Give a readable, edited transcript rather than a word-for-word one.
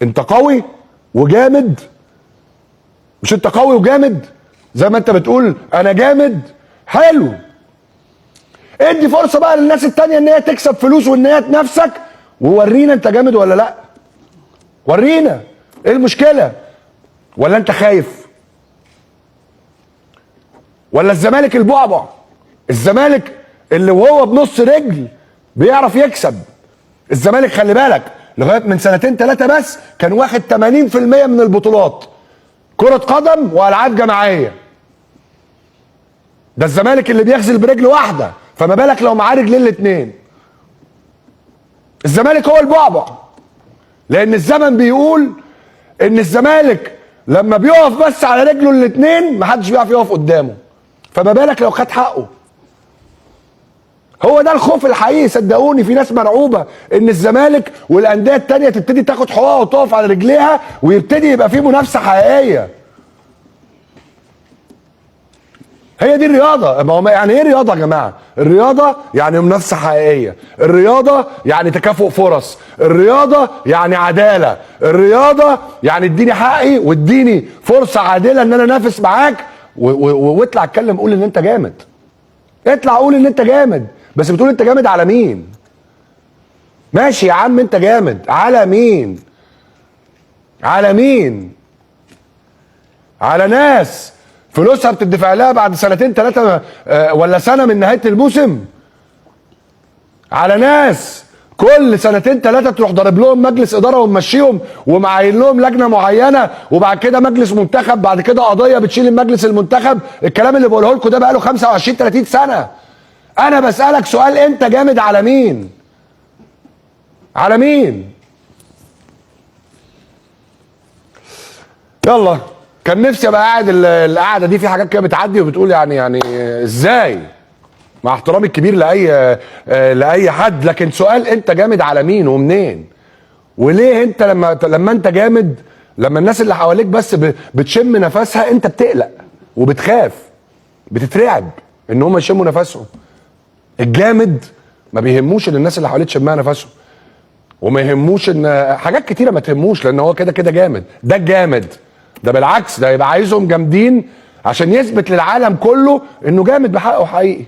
انت قوي وجامد، مش انت قوي وجامد زي ما انت بتقول انا جامد؟ حلو، ادي فرصه بقى للناس التانيه ان هي تكسب فلوس وان هي تنافسك، وورينا انت جامد ولا لا. ورينا ايه المشكله؟ ولا انت خايف؟ ولا الزمالك البعبع، الزمالك اللي وهو بنص رجل بيعرف يكسب. الزمالك خلي بالك لغايه من سنتين ثلاثه بس كان واخد 80% من البطولات كرة قدم والعاب جماعيه. ده الزمالك اللي بيغزل برجل واحده، فما بالك لو معاه رجلين الاثنين. الزمالك هو البعبع، لان الزمن بيقول ان الزمالك لما بيقف بس على رجله الاثنين محدش بيعرف يقف قدامه، فما بالك لو خد حقه. هو ده الخوف الحقيقي. صدقوني في ناس مرعوبه ان الزمالك والانديه التانيه تبتدي تاخد حقوقها وتقف على رجليها ويبتدي يبقى في منافسه حقيقيه. هي دي الرياضه. ما هو يعني ايه رياضه يا جماعه؟ الرياضه يعني منافسه حقيقيه، الرياضه يعني تكافؤ فرص، الرياضه يعني عداله، الرياضه يعني اديني حقي واديني فرصه عادله ان انا انافس معاك واطلع اتكلم قول ان انت جامد. اطلع قول ان انت جامد، بس بتقول انت جامد على مين؟ ماشي يا عم انت جامد على مين؟ على مين؟ على ناس فلوسها بتدفع لها بعد سنتين ثلاثه ولا سنه من نهايه الموسم؟ على ناس كل سنتين ثلاثه تروح ضارب لهم مجلس اداره وممشيهم ومعين لهم لجنه معينه وبعد كده مجلس منتخب، بعد كده قضيه بتشيل المجلس المنتخب. الكلام اللي بقوله لكم ده بقاله 25 30 سنه. انا بسالك سؤال، انت جامد على مين؟ على مين؟ يلا كان نفسي ابقى قاعد القعده دي في حاجات كده بتعدي وبتقول يعني ازاي، مع احترامي الكبير لاي حد، لكن سؤال انت جامد على مين ومنين؟ وليه انت لما انت جامد، لما الناس اللي حواليك بس بتشم نفسها انت بتقلق وبتخاف، بتترعب ان هم يشموا نفسهم. الجامد ما بيهموش ان الناس اللي حواليه تشمها نفسهم، وما يهموش ان حاجات كتيره ما تهموش، لان هو كده كده جامد. ده الجامد ده بالعكس ده يبقى عايزهم جامدين عشان يثبت للعالم كله انه جامد بحقه حقيقي.